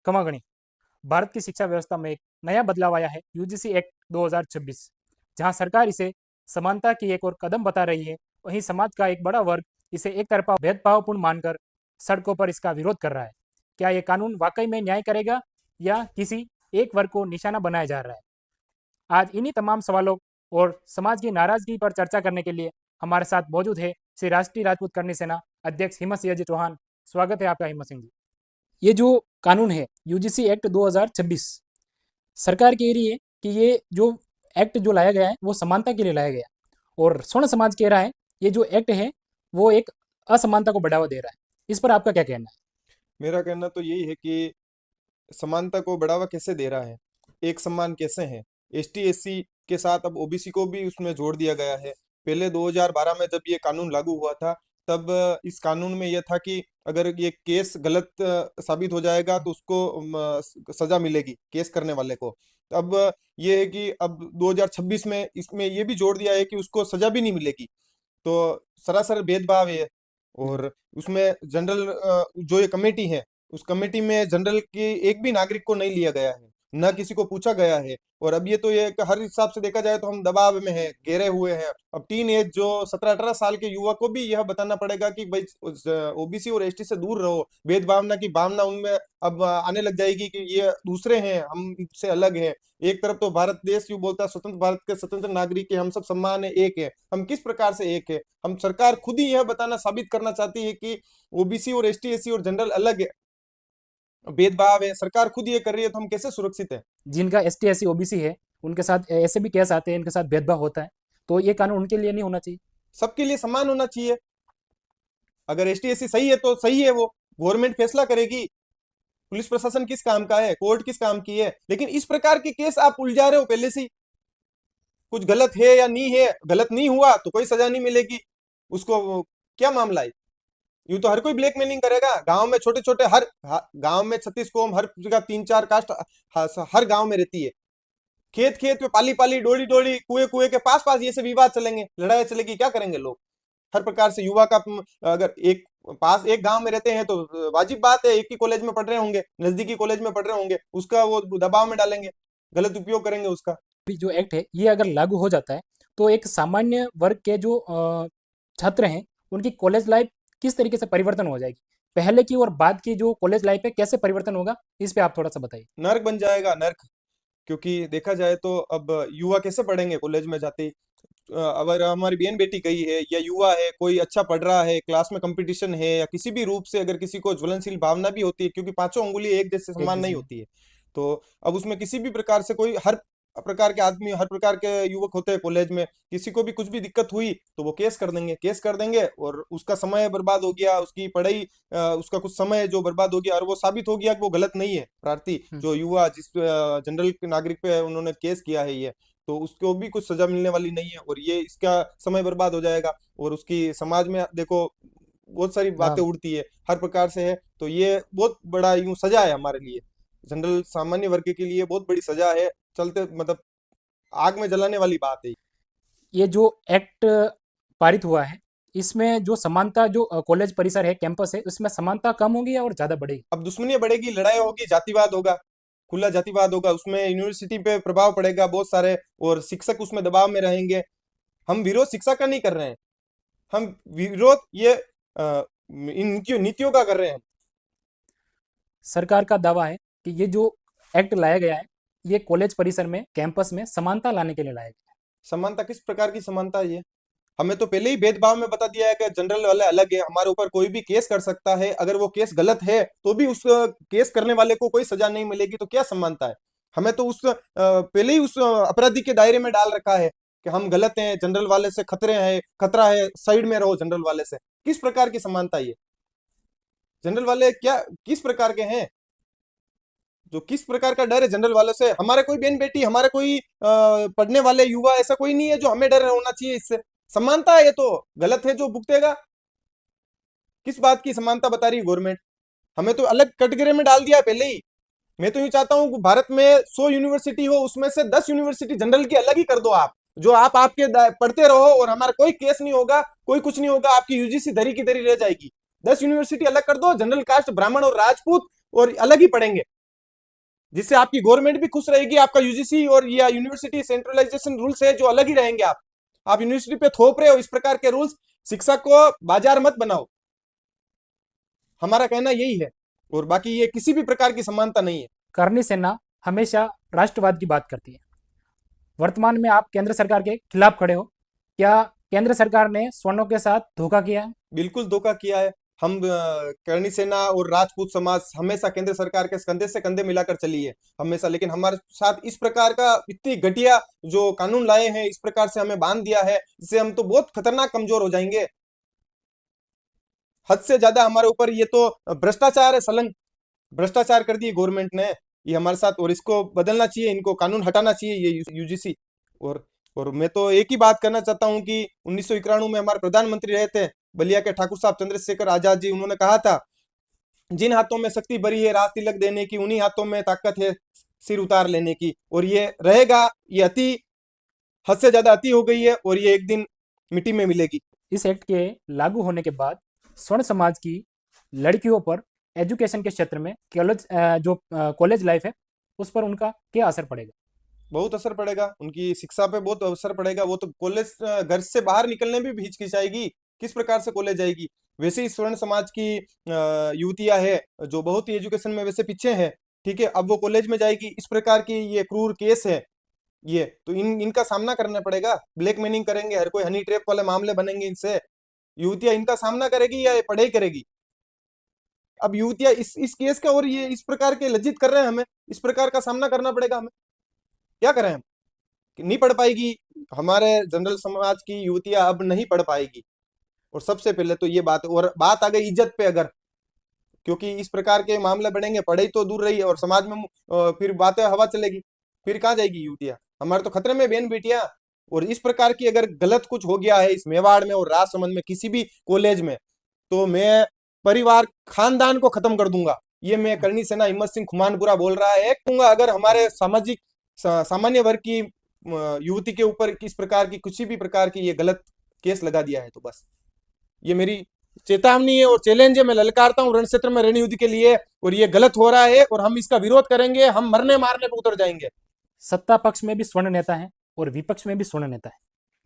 कमागणी भारत की शिक्षा व्यवस्था में एक नया बदलाव आया है यूजीसी एक्ट 2026, जहां सरकार इसे समानता की एक और कदम बता रही है। वहीं समाज का एक बड़ा वर्ग इसे एक तरफा भेदभावपूर्ण मानकर सड़कों पर इसका विरोध कर रहा है। क्या ये कानून वाकई में न्याय करेगा या किसी एक वर्ग को निशाना बनाया जा रहा है? आज इन्हीं तमाम सवालों और समाज की नाराजगी पर चर्चा करने के लिए हमारे साथ मौजूद है श्री राष्ट्रीय राजपूत करनी सेना अध्यक्ष हिम्मत सिंह जी चौहान। स्वागत है आपका हिम्मत सिंह जी। ये जो कानून है यूजीसी एक्ट 2026, सरकार कह रही है कि ये जो एक्ट जो लाया गया है वो समानता के लिए लाया गया, और स्वर्ण समाज कह रहा है ये जो एक्ट है वो एक असमानता को बढ़ावा दे रहा है। इस पर आपका क्या कहना है? मेरा कहना तो यही है कि समानता को बढ़ावा कैसे दे रहा है, एक समान कैसे है। एसटी एससी के साथ अब ओबीसी को भी उसमें जोड़ दिया गया है। पहले 2012 में जब ये कानून लागू हुआ था, तब इस कानून में यह था कि अगर ये केस गलत साबित हो जाएगा तो उसको सजा मिलेगी केस करने वाले को। तो अब ये है कि अब 2026 में इसमें ये भी जोड़ दिया है कि उसको सजा भी नहीं मिलेगी। तो सरासर भेदभाव है। और उसमें जनरल जो ये कमेटी है, उस कमेटी में जनरल की एक भी नागरिक को नहीं लिया गया है, न किसी को पूछा गया है। और अब ये तो ये हर हिसाब से देखा जाए तो हम दबाव में हैं, घेरे हुए हैं। अब टीन एज जो 17-18 साल के युवा को भी यह बताना पड़ेगा कि भाई ओबीसी और एसटी से दूर रहो। भेदभावना की भावना उनमें अब आने लग जाएगी कि ये दूसरे हैं, हम इससे अलग हैं। एक तरफ तो भारत देश यूं बोलता है स्वतंत्र भारत के स्वतंत्र नागरिक है, हम सब समान है, एक है। हम किस प्रकार से एक है? हम सरकार खुद ही यह बताना साबित करना चाहती है कि ओबीसी और एसटी एससी और जनरल अलग है, भेदभाव है। सरकार खुद ये कर रही है तो हम कैसे सुरक्षित है? जिनका S T S C OBC है उनके साथ ऐसे भी केस आते हैं, इनके साथ भेदभाव होता है, तो ये कानून उनके लिए नहीं होना चाहिए। सबके लिए समान होना चाहिए। अगर एसटी एससी सही है तो सही है, वो गवर्नमेंट फैसला करेगी। पुलिस प्रशासन किस काम का है, कोर्ट किस काम की है? लेकिन इस प्रकार के केस आप उलझा रहे हो पहले से ही। कुछ गलत है या नहीं है, गलत नहीं हुआ तो कोई सजा नहीं मिलेगी उसको। क्या मामला है? यूं तो हर कोई ब्लैकमेलिंग करेगा। गांव में छोटे छोटे गांव में 36 कौम, हर जगह 3-4 कास्ट हर गांव में रहती है। खेत खेत में, पाली पाली, डोली डोली, कुएं कुएं के पास पास ये से विवाद चलेंगे, लड़ाई चलेगी, क्या करेंगे लोग? हर प्रकार से युवा का अगर एक गांव में रहते हैं तो वाजिब बात है, एक ही कॉलेज में पढ़ रहे होंगे, नजदीकी कॉलेज में पढ़ रहे होंगे, उसका वो दबाव में डालेंगे, गलत उपयोग करेंगे उसका। भी जो एक्ट है ये अगर लागू हो जाता है तो एक सामान्य वर्ग के जो छात्र हैं उनकी कॉलेज लाइफ किस तरीके से परिवर्तन हो जाएगी? पहले की और बाद की जो कॉलेज लाइफ है कैसे परिवर्तन होगा, इस पे आप थोड़ा सा बताइए। नर्क बन जाएगा, नर्क। क्योंकि देखा जाए तो अब युवा कैसे पढ़ेंगे कॉलेज में जाते ही? अगर हमारी बहन बेटी गई है या युवा है, कोई अच्छा पढ़ रहा है, क्लास में कंपटीशन है, या किसी भी रूप से अगर किसी को ज्वलनशील भावना भी होती है, क्योंकि पांचों उंगली एक जैसे एक समान नहीं जैसे होती है। तो अब उसमें किसी भी प्रकार से कोई, हर प्रकार के आदमी, हर प्रकार के युवक होते हैं कॉलेज में, किसी को भी कुछ भी दिक्कत हुई तो वो केस कर देंगे, केस कर देंगे, और उसका समय बर्बाद हो गया, उसकी पढ़ाई, उसका कुछ समय जो बर्बाद हो गया, और वो साबित हो गया कि वो गलत नहीं है प्रार्थी, जो युवा जिस जनरल नागरिक पे उन्होंने केस किया है ये, तो उसको भी कुछ सजा मिलने वाली नहीं है, और ये इसका समय बर्बाद हो जाएगा। और उसकी समाज में देखो बहुत सारी बातें हाँ, उड़ती है, हर प्रकार से है। तो ये बहुत बड़ा यूं सजा है हमारे लिए, जनरल सामान्य वर्ग के लिए बहुत बड़ी सजा है। चलते मतलब आग में जलाने वाली बात है। ये जो एक्ट पारित हुआ है इसमें जो समानता जो कॉलेज परिसर है, कैंपस है, उसमें समानता कम होगी या और ज़्यादा बढ़ेगी? अब दुश्मनी बढ़ेगी, लड़ाई होगी, जातिवाद होगा, खुला जातिवाद होगा, उसमें यूनिवर्सिटी पे प्रभाव पड़ेगा बहुत सारे, और शिक्षक उसमें दबाव में रहेंगे। हम विरोध शिक्षा का नहीं कर रहे हैं, हम विरोध ये इन नीतियों का कर रहे हैं। सरकार का दावा है कि ये जो एक्ट लाया गया है ये कॉलेज परिसर में, कैंपस में समानता लाने के लिए लाया गया है। समानता किस प्रकार की समानता है ये? हमें तो पहले ही भेदभाव में बता दिया है कि जनरल वाले अलग है, हमारे ऊपर कोई भी केस कर सकता है, अगर वो केस गलत है तो भी उस केस करने वाले को कोई सजा नहीं मिलेगी, तो क्या समानता है? हमें तो उस पहले ही उस अपराधी के दायरे में डाल रखा है कि हम गलत हैं, जनरल वाले से खतरा है, साइड में रहो जनरल वाले से। किस प्रकार की समानता है ये? जनरल वाले क्या किस प्रकार के हैं? जो किस प्रकार का डर है जनरल वालों से? हमारे कोई बहन बेटी, हमारे कोई पढ़ने वाले युवा, ऐसा कोई नहीं है जो हमें डर होना चाहिए इससे। समानता है, ये तो गलत है जो भुगतेगा। किस बात की समानता बता रही है गवर्नमेंट? हमें तो अलग कैटेगरी में डाल दिया है पहले ही। मैं तो ये चाहता हूँ भारत में 100 यूनिवर्सिटी हो, उसमें से 10 यूनिवर्सिटी जनरल की अलग ही कर दो आप, जो आप आपके पढ़ते रहो और हमारा कोई केस नहीं होगा, कोई कुछ नहीं होगा, आपकी यूजीसी धरी की धरी रह जाएगी। 10 यूनिवर्सिटी अलग कर दो, जनरल कास्ट, ब्राह्मण और राजपूत और अलग ही पढ़ेंगे। जिससे आपकी गवर्नमेंट भी खुश रहेगी, आपका यूजीसी और या यूनिवर्सिटी सेंट्रलाइजेशन रूल्स है जो अलग ही रहेंगे। आप यूनिवर्सिटी पे थोप रहे हो इस प्रकार के रूल्स, शिक्षा को बाजार मत बनाओ, हमारा कहना यही है। और बाकी ये किसी भी प्रकार की समानता नहीं है। करनी सेना हमेशा राष्ट्रवाद की बात करती है। वर्तमान में आप केंद्र सरकार के खिलाफ खड़े हो। क्या केंद्र सरकार ने स्वर्णों के साथ धोखा किया है? बिल्कुल धोखा किया है। हम करणी सेना और राजपूत समाज हमेशा केंद्र सरकार के कंधे से कंधे मिलाकर चली है हमेशा, लेकिन हमारे साथ इस प्रकार का इतनी घटिया जो कानून लाए हैं, इस प्रकार से हमें बांध दिया है, इससे हम तो बहुत खतरनाक कमजोर हो जाएंगे। हद से ज्यादा हमारे ऊपर ये तो भ्रष्टाचार है, सलंग भ्रष्टाचार कर दिए गवर्नमेंट ने ये हमारे साथ, और इसको बदलना चाहिए, इनको कानून हटाना चाहिए ये यूजीसी। और मैं तो एक ही बात करना चाहता हूँ कि 1991 में हमारे प्रधानमंत्री रहे थे बलिया के ठाकुर साहब चंद्रशेखर आजाद जी, उन्होंने कहा था जिन हाथों में शक्ति भरी है राज तिलक देने की, उन्हीं हाथों में ताकत है सिर उतार लेने की। और ये रहेगा, ये अति हद से ज्यादा अति हो गई है और ये एक दिन मिट्टी में मिलेगी। इस एक्ट के लागू होने के बाद स्वर्ण समाज की लड़कियों पर एजुकेशन के क्षेत्र में कॉलेज लाइफ है उस पर उनका क्या असर पड़ेगा? बहुत असर पड़ेगा, उनकी शिक्षा पे बहुत असर पड़ेगा। वो तो कॉलेज घर से बाहर निकलने में भी हिचकिचाएगी, किस प्रकार से कॉलेज जाएगी। वैसे ही स्वर्ण समाज की युवतियां है जो बहुत ही एजुकेशन में वैसे पीछे है, ठीक है, अब वो कॉलेज में जाएगी, इस प्रकार की ये क्रूर केस है। ये तो इनका सामना करना पड़ेगा, ब्लैक मेनिंग करेंगे, हर कोई हनी ट्रैप वाले मामले बनेंगे इनसे, युवतियां इनका सामना करेगी या ये पढ़ाई करेगी। अब युवतियां इस केस का और ये इस प्रकार के लज्जित कर रहे हैं, हमें इस प्रकार का सामना करना पड़ेगा, हमें क्या करें हम कि नहीं पढ़ पाएगी, हमारे जनरल समाज की युवतियां अब नहीं पढ़ पाएगी। और सबसे पहले तो ये बात, और बात आ गई इज्जत पे, अगर क्योंकि इस प्रकार के मामले बढ़ेंगे, पढ़ाई तो दूर रही है और समाज में फिर बातें हवा चलेगी, फिर कहाँ जाएगी युवतियां, हमारे तो खतरे में बहन बेटियां। और इस प्रकार की अगर गलत कुछ हो गया है इस मेवाड़ में और राजसमंद में किसी भी कॉलेज में, तो मैं परिवार खानदान को खत्म कर दूंगा। ये मैं करनी सेना हिम्मत सिंह खुमानपुरा बोल रहा है, कहूंगा अगर हमारे सामाजिक सामान्य वर्ग की युवती के ऊपर किस प्रकार की किसी भी प्रकार की ये गलत केस लगा दिया है, तो बस ये मेरी चेतावनी है और चैलेंज है, मैं ललकारता हूँ रण क्षेत्र में रण युद्ध के लिए। और ये गलत हो रहा है और हम इसका विरोध करेंगे, हम मरने मारने पर उतर जाएंगे। सत्ता पक्ष में भी स्वर्ण नेता है और विपक्ष में भी स्वर्ण नेता है,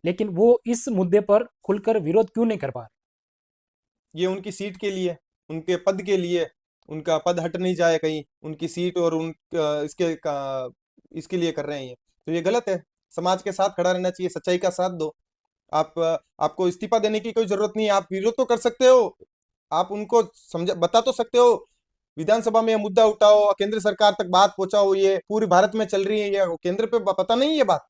लेकिन वो इस मुद्दे पर खुलकर विरोध क्यों नहीं कर पा रहे? ये उनकी सीट के लिए, उनके पद के लिए, उनका पद हट नहीं जाए कहीं, उनकी सीट और इसके लिए कर रहे हैं ये, तो ये गलत है। समाज के साथ खड़ा रहना चाहिए, सच्चाई का साथ दो। आप आपको इस्तीफा देने की कोई जरूरत नहीं है, आप विरोध तो कर सकते हो, आप उनको समझा बता तो सकते हो, विधानसभा में ये मुद्दा उठाओ, केंद्र सरकार तक बात पहुंचाओ, ये पूरे भारत में चल रही है, ये केंद्र पे पता नहीं है ये बात,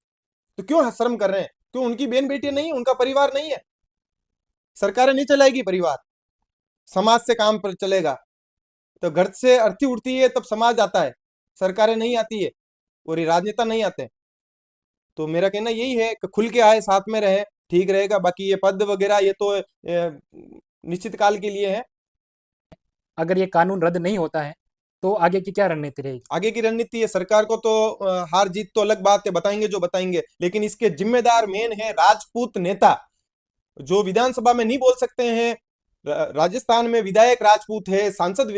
तो क्यों शर्म कर रहे हैं? क्यों उनकी बहन बेटी नहीं है, उनका परिवार नहीं है? सरकारें नहीं चलाएगी परिवार, समाज से काम पर चलेगा। तो घर से अर्थी उठती है तब समाज आता है, सरकारें नहीं आती है और ये राजनेता नहीं आते। तो मेरा कहना यही है कि खुल के आए, साथ में रहे, ठीक रहेगा। बाकी ये पद वगैरह ये तो निश्चित काल के लिए है। अगर ये कानून रद्द नहीं होता है तो आगे की क्या रणनीति रहेगी? आगे की रणनीति है, सरकार को तो हार जीत तो अलग बात है, बताएंगे जो बताएंगे, लेकिन इसके जिम्मेदार मेन है राजपूत नेता, जो विधानसभा में नहीं बोल सकते हैं। राजस्थान में विधायक राजपूत है, सांसद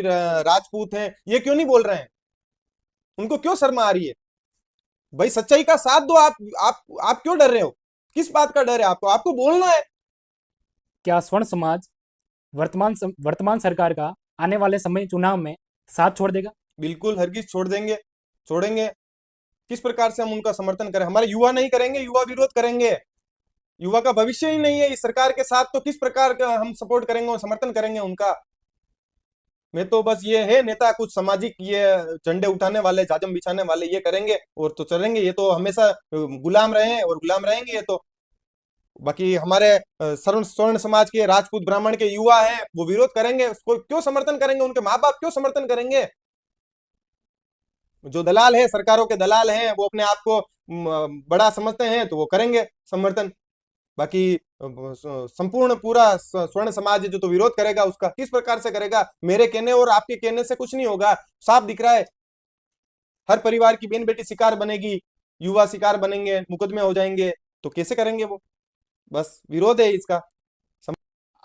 राजपूत हैं, ये क्यों नहीं बोल रहे हैं? उनको क्यों शर्म आ रही है? भाई सच्चाई का साथ दो। आप क्यों डर रहे हो? किस बात का डर है आपको? आपको बोलना है। क्या स्वर्ण समाज वर्तमान सरकार का आने वाले समय चुनाव में साथ छोड़ देगा? बिल्कुल हरगिज छोड़ देंगे, छोड़ेंगे। किस प्रकार से हम उनका समर्थन करें? हमारे युवा नहीं करेंगे, युवा विरोध करेंगे, युवा का भविष्य ही नहीं है इस सरकार के साथ, तो किस प्रकार का हम सपोर्ट करेंगे और समर्थन करेंगे उनका? मैं तो बस ये है नेता कुछ सामाजिक ये झंडे उठाने वाले, जाजम बिछाने वाले ये करेंगे और तो चलेंगे, ये तो हमेशा गुलाम रहे हैं और गुलाम रहेंगे ये तो। बाकी हमारे स्वर्ण स्वर्ण समाज के राजपूत ब्राह्मण के युवा हैं, वो विरोध करेंगे, उसको क्यों समर्थन करेंगे? उनके माँ बाप क्यों समर्थन करेंगे? जो दलाल है, सरकारों के दलाल हैं, वो अपने आप को बड़ा समझते हैं तो वो करेंगे समर्थन। बाकी संपूर्ण पूरा स्वर्ण समाज जो तो विरोध करेगा, उसका किस प्रकार से करेगा? मेरे कहने और आपके कहने से कुछ नहीं होगा, साफ दिख रहा है। हर परिवार की बहन बेटी शिकार बनेगी, युवा शिकार बनेंगे, मुकदमे हो जाएंगे, तो कैसे करेंगे वो? बस विरोध है इसका।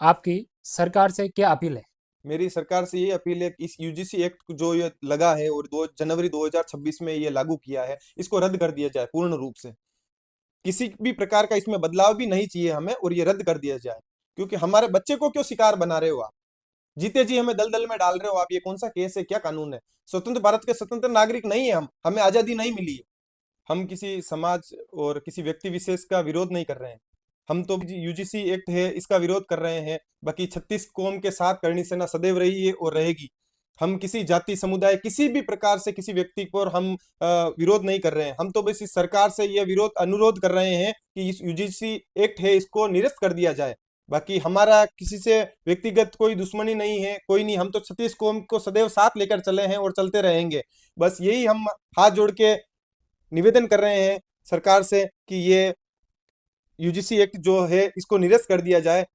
आपकी सरकार से क्या अपील है? मेरी सरकार से ये अपील है कि इस यूजीसी एक्ट जो ये लगा है और 2 जनवरी 2026 में ये लागू किया है, इसको रद्द कर दिया जाए पूर्ण रूप से। किसी भी प्रकार का इसमें बदलाव भी नहीं चाहिए हमें, और ये रद्द कर दिया जाए। क्योंकि हमारे बच्चे को क्यों शिकार बना रहे हो आप? जीते जी हमें दलदल में डाल रहे हो आप। ये कौन सा केस है, क्या कानून है? स्वतंत्र भारत के स्वतंत्र नागरिक नहीं है हम, हमें आजादी नहीं मिली है। हम किसी समाज और किसी व्यक्ति विशेष का विरोध नहीं कर रहे हैं। हम तो यूजीसी एक्ट है इसका विरोध कर रहे हैं। बाकी 36 कौम के साथ करणी सेना सदैव रही है और रहेगी। हम किसी जाति समुदाय किसी भी प्रकार से किसी व्यक्ति पर हम विरोध नहीं कर रहे हैं। हम तो बस इस सरकार से यह विरोध अनुरोध कर रहे हैं कि इस यूजीसी एक्ट है इसको निरस्त कर दिया जाए। बाकी हमारा किसी से व्यक्तिगत कोई दुश्मनी नहीं है, कोई नहीं। हम तो 36 कौम को सदैव साथ लेकर चले हैं और चलते रहेंगे। बस यही हम हाथ जोड़ के निवेदन कर रहे हैं सरकार से कि ये यूजीसी एक्ट जो है इसको निरस्त कर दिया जाए।